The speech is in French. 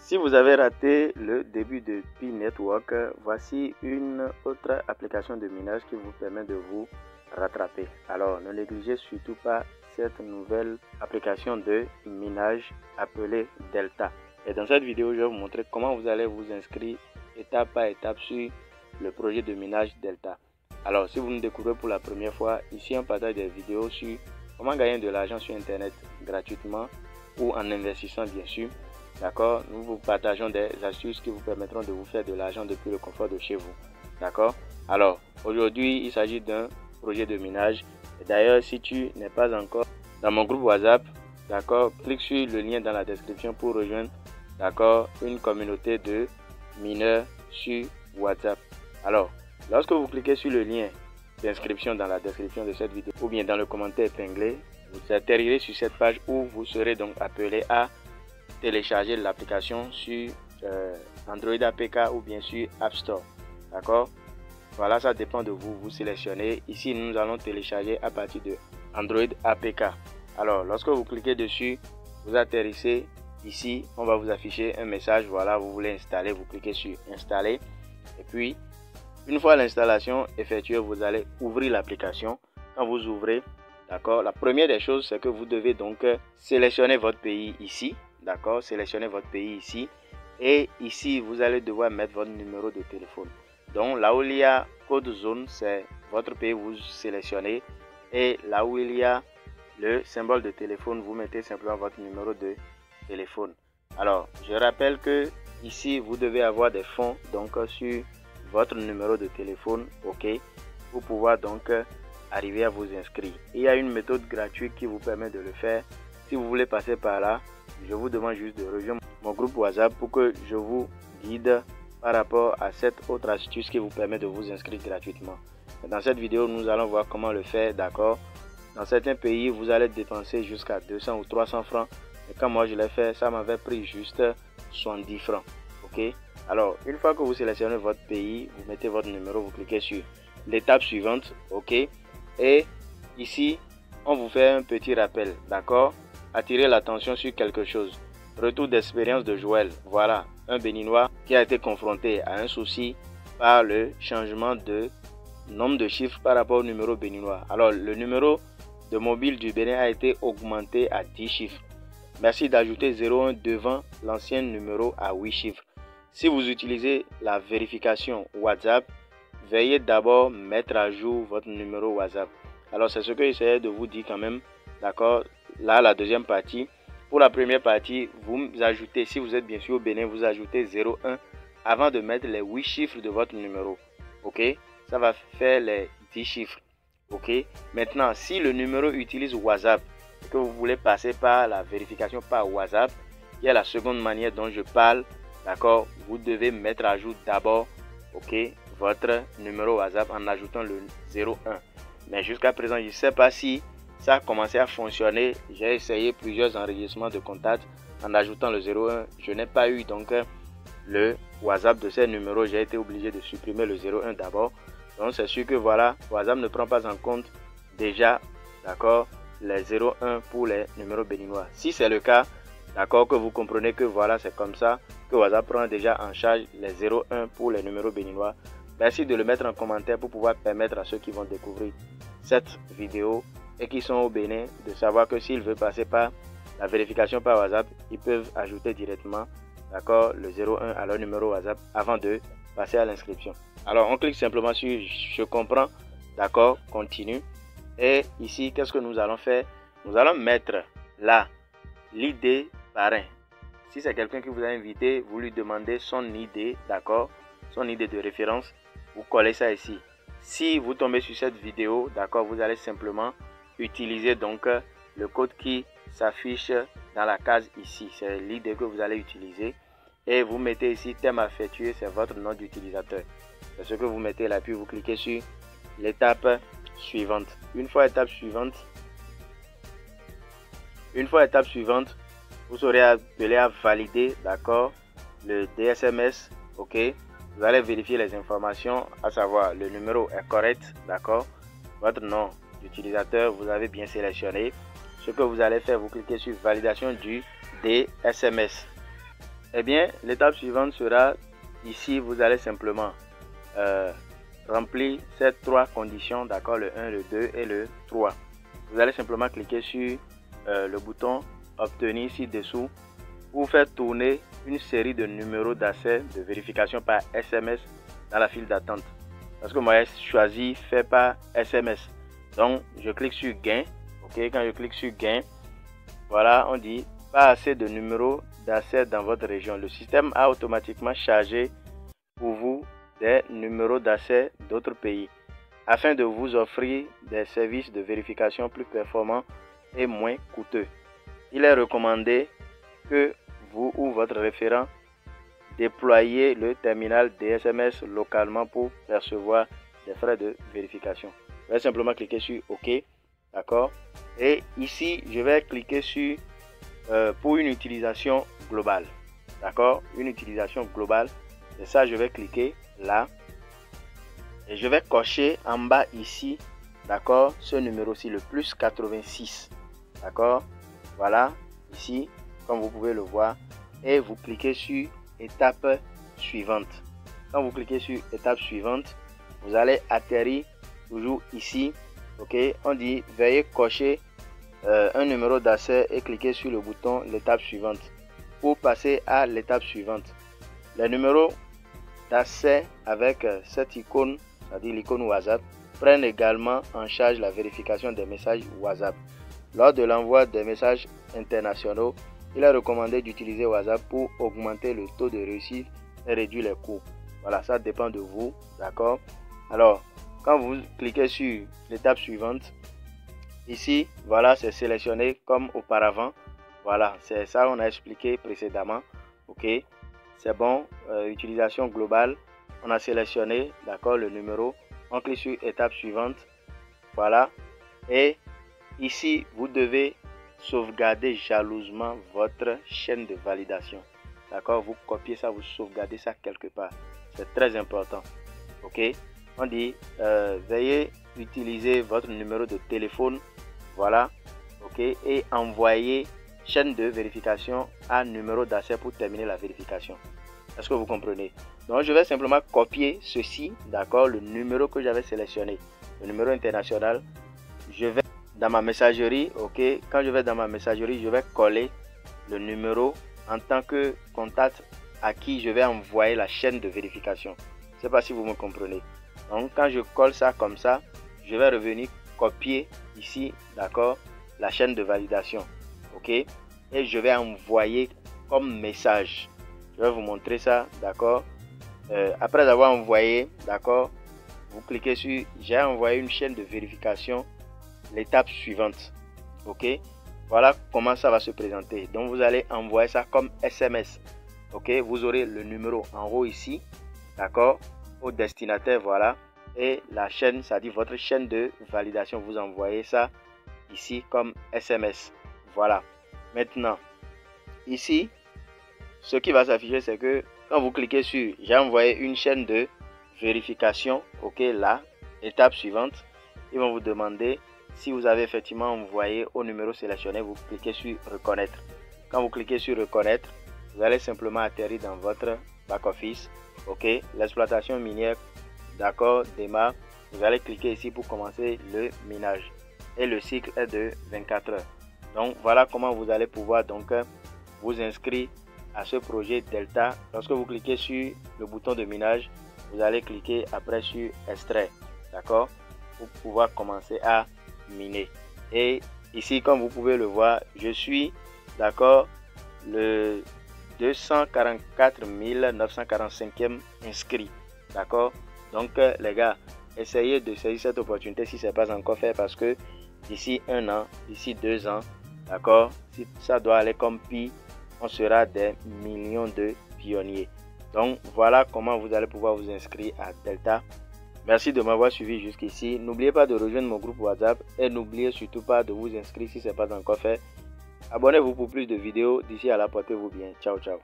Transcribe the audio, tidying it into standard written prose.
Si vous avez raté le début de Pi Network, voici une autre application de minage qui vous permet de vous rattraper. Alors, ne négligez surtout pas cette nouvelle application de minage appelée Delta. Et dans cette vidéo, je vais vous montrer comment vous allez vous inscrire étape par étape sur le projet de minage Delta. Alors, si vous nous découvrez pour la première fois, ici on partage des vidéos sur comment gagner de l'argent sur Internet gratuitement ou en investissant bien sûr. D'accord, nous vous partageons des astuces qui vous permettront de vous faire de l'argent depuis le confort de chez vous. D'accord. Alors, aujourd'hui, il s'agit d'un projet de minage. D'ailleurs, si tu n'es pas encore dans mon groupe WhatsApp, d'accord, clique sur le lien dans la description pour rejoindre, d'accord, une communauté de mineurs sur WhatsApp. Alors, lorsque vous cliquez sur le lien d'inscription dans la description de cette vidéo ou bien dans le commentaire épinglé, vous atterrirez sur cette page où vous serez donc appelé à télécharger l'application sur Android APK ou bien sur App Store. D'accord. Voilà, ça dépend de vous. Vous sélectionnez. Ici, nous allons télécharger à partir de Android APK. Alors, lorsque vous cliquez dessus, vous atterrissez ici. On va vous afficher un message. Voilà, vous voulez installer. Vous cliquez sur installer. Et puis, une fois l'installation effectuée, vous allez ouvrir l'application. Quand vous ouvrez, d'accord, la première des choses, c'est que vous devez donc sélectionner votre pays ici. D'accord, sélectionnez votre pays ici. Et ici, vous allez devoir mettre votre numéro de téléphone. Donc, là où il y a code zone, c'est votre pays, vous sélectionnez. Et là où il y a le symbole de téléphone, vous mettez simplement votre numéro de téléphone. Alors, je rappelle que ici, vous devez avoir des fonds donc sur votre numéro de téléphone, ok, pour pouvoir donc arriver à vous inscrire. Il y a une méthode gratuite qui vous permet de le faire. Si vous voulez passer par là, je vous demande juste de rejoindre mon groupe WhatsApp pour que je vous guide par rapport à cette autre astuce qui vous permet de vous inscrire gratuitement. Dans cette vidéo, nous allons voir comment le faire, d'accord. Dans certains pays, vous allez dépenser jusqu'à 200 ou 300 francs. Et quand moi je l'ai fait, ça m'avait pris juste 70 francs. Ok. Alors, une fois que vous sélectionnez votre pays, vous mettez votre numéro, vous cliquez sur l'étape suivante, ok. Et ici, on vous fait un petit rappel, d'accord. Attirer l'attention sur quelque chose. Retour d'expérience de Joël. Voilà, un Béninois qui a été confronté à un souci par le changement de nombre de chiffres par rapport au numéro béninois. Alors, le numéro de mobile du Bénin a été augmenté à 10 chiffres. Merci d'ajouter 01 devant l'ancien numéro à 8 chiffres. Si vous utilisez la vérification WhatsApp, veuillez d'abord mettre à jour votre numéro WhatsApp. Alors, c'est ce que j'essayais de vous dire quand même, d'accord. Là, la deuxième partie. Pour la première partie, vous ajoutez, si vous êtes bien sûr au Bénin, vous ajoutez 01 avant de mettre les 8 chiffres de votre numéro. Ok, ça va faire les 10 chiffres. Ok, maintenant, si le numéro utilise WhatsApp et que vous voulez passer par la vérification par WhatsApp, il y a la seconde manière dont je parle. D'accord, vous devez mettre à jour d'abord, ok, votre numéro WhatsApp en ajoutant le 01. Mais jusqu'à présent, je ne sais pas si ça a commencé à fonctionner. J'ai essayé plusieurs enregistrements de contacts en ajoutant le 01. Je n'ai pas eu donc le WhatsApp de ces numéros. J'ai été obligé de supprimer le 01 d'abord. Donc c'est sûr que voilà, WhatsApp ne prend pas en compte déjà, d'accord, les 01 pour les numéros béninois. Si c'est le cas, d'accord, que vous comprenez que voilà, c'est comme ça, que WhatsApp prend déjà en charge les 01 pour les numéros béninois. Merci de le mettre en commentaire pour pouvoir permettre à ceux qui vont découvrir cette vidéo et qui sont au Bénin de savoir que s'ils veulent passer par la vérification par WhatsApp, ils peuvent ajouter directement, d'accord, le 01 à leur numéro WhatsApp avant de passer à l'inscription. Alors on clique simplement sur je comprends, d'accord, continue. Et ici, qu'est-ce que nous allons faire? Nous allons mettre là l'ID parrain. Si c'est quelqu'un qui vous a invité, vous lui demandez son ID, d'accord, son ID de référence, vous collez ça ici. Si vous tombez sur cette vidéo, d'accord, vous allez simplement utiliser donc le code qui s'affiche dans la case ici. C'est l'ID que vous allez utiliser. Et vous mettez ici thème affectueux, c'est votre nom d'utilisateur. C'est ce que vous mettez là, puis vous cliquez sur l'étape suivante. Une fois étape suivante, vous serez appelé à valider, d'accord, le DSMS, ok. Vous allez vérifier les informations, à savoir le numéro est correct, d'accord, votre nom d'utilisateur, vous avez bien sélectionné. Ce que vous allez faire, vous cliquez sur validation du DSMS. Eh bien, l'étape suivante sera ici, vous allez simplement remplir ces 3 conditions, d'accord, le 1, le 2 et le 3. Vous allez simplement cliquer sur le bouton obtenir ci-dessous pour faire tourner une série de numéros d'accès de vérification par SMS dans la file d'attente. Parce que moi, j'ai choisi faire par SMS. Donc, je clique sur gain. Ok, quand je clique sur gain, voilà, on dit pas assez de numéros d'accès dans votre région. Le système a automatiquement chargé pour vous des numéros d'accès d'autres pays afin de vous offrir des services de vérification plus performants et moins coûteux. Il est recommandé que vous ou votre référent déployiez le terminal DSMS localement pour percevoir des frais de vérification. Je vais simplement cliquer sur OK, d'accord. Et ici, je vais cliquer sur pour une utilisation globale, d'accord, une utilisation globale. Et ça, je vais cliquer là et je vais cocher en bas ici, d'accord, ce numéro-ci, le plus 86, d'accord. Voilà, ici, comme vous pouvez le voir, et vous cliquez sur étape suivante. Quand vous cliquez sur étape suivante, vous allez atterrir toujours ici. Ok, on dit veuillez cocher un numéro d'accès et cliquer sur le bouton l'étape suivante pour passer à l'étape suivante. Les numéros d'accès avec cette icône, c'est-à-dire l'icône WhatsApp, prennent également en charge la vérification des messages WhatsApp. Lors de l'envoi des messages internationaux, il est recommandé d'utiliser WhatsApp pour augmenter le taux de réussite et réduire les coûts. Voilà, ça dépend de vous, d'accord. Alors, quand vous cliquez sur l'étape suivante, ici, voilà, c'est sélectionné comme auparavant. Voilà, c'est ça on a expliqué précédemment. Ok, c'est bon. Utilisation globale, on a sélectionné, d'accord, le numéro. On clique sur étape suivante. Voilà, et ici, vous devez sauvegarder jalousement votre chaîne de validation. D'accord, vous copiez ça, vous sauvegardez ça quelque part. C'est très important. Ok, on dit veuillez utiliser votre numéro de téléphone. Voilà, ok, et envoyer chaîne de vérification à numéro d'accès pour terminer la vérification. Est-ce que vous comprenez? Donc, je vais simplement copier ceci, d'accord, le numéro que j'avais sélectionné, le numéro international. Je vais dans ma messagerie, ok, quand je vais dans ma messagerie, je vais coller le numéro en tant que contact à qui je vais envoyer la chaîne de vérification. Je ne sais pas si vous me comprenez. Donc, quand je colle ça comme ça, je vais revenir copier ici, d'accord, la chaîne de validation, ok, et je vais envoyer comme message. Je vais vous montrer ça, d'accord. Après avoir envoyé, d'accord, vous cliquez sur j'ai envoyé une chaîne de vérification, l'étape suivante, ok. Voilà comment ça va se présenter. Donc vous allez envoyer ça comme SMS, ok. Vous aurez le numéro en haut ici, d'accord, au destinataire, voilà, et la chaîne, c'est-à-dire votre chaîne de validation, vous envoyez ça ici comme SMS. Voilà. Maintenant, ici, ce qui va s'afficher, c'est que quand vous cliquez sur j'ai envoyé une chaîne de vérification, ok, là, étape suivante, ils vont vous demander si vous avez effectivement envoyé au numéro sélectionné. Vous cliquez sur reconnaître. Quand vous cliquez sur reconnaître, vous allez simplement atterrir dans votre back office, ok. L'exploitation minière, d'accord, démarre. Vous allez cliquer ici pour commencer le minage et le cycle est de 24 heures. Donc voilà comment vous allez pouvoir donc vous inscrire à ce projet Delta. Lorsque vous cliquez sur le bouton de minage, vous allez cliquer après sur extrait, d'accord, pour pouvoir commencer à miner. Et ici, comme vous pouvez le voir, je suis, d'accord, le 244 945e inscrit, d'accord. Donc les gars, essayez de saisir cette opportunité si ce n'est pas encore fait, parce que d'ici 1 an, d'ici 2 ans, d'accord, si ça doit aller comme Pi, on sera des millions de pionniers. Donc voilà comment vous allez pouvoir vous inscrire à Delta. Merci de m'avoir suivi jusqu'ici. N'oubliez pas de rejoindre mon groupe WhatsApp et n'oubliez surtout pas de vous inscrire si ce n'est pas encore fait. Abonnez-vous pour plus de vidéos. D'ici à là, portez-vous bien. Ciao, ciao.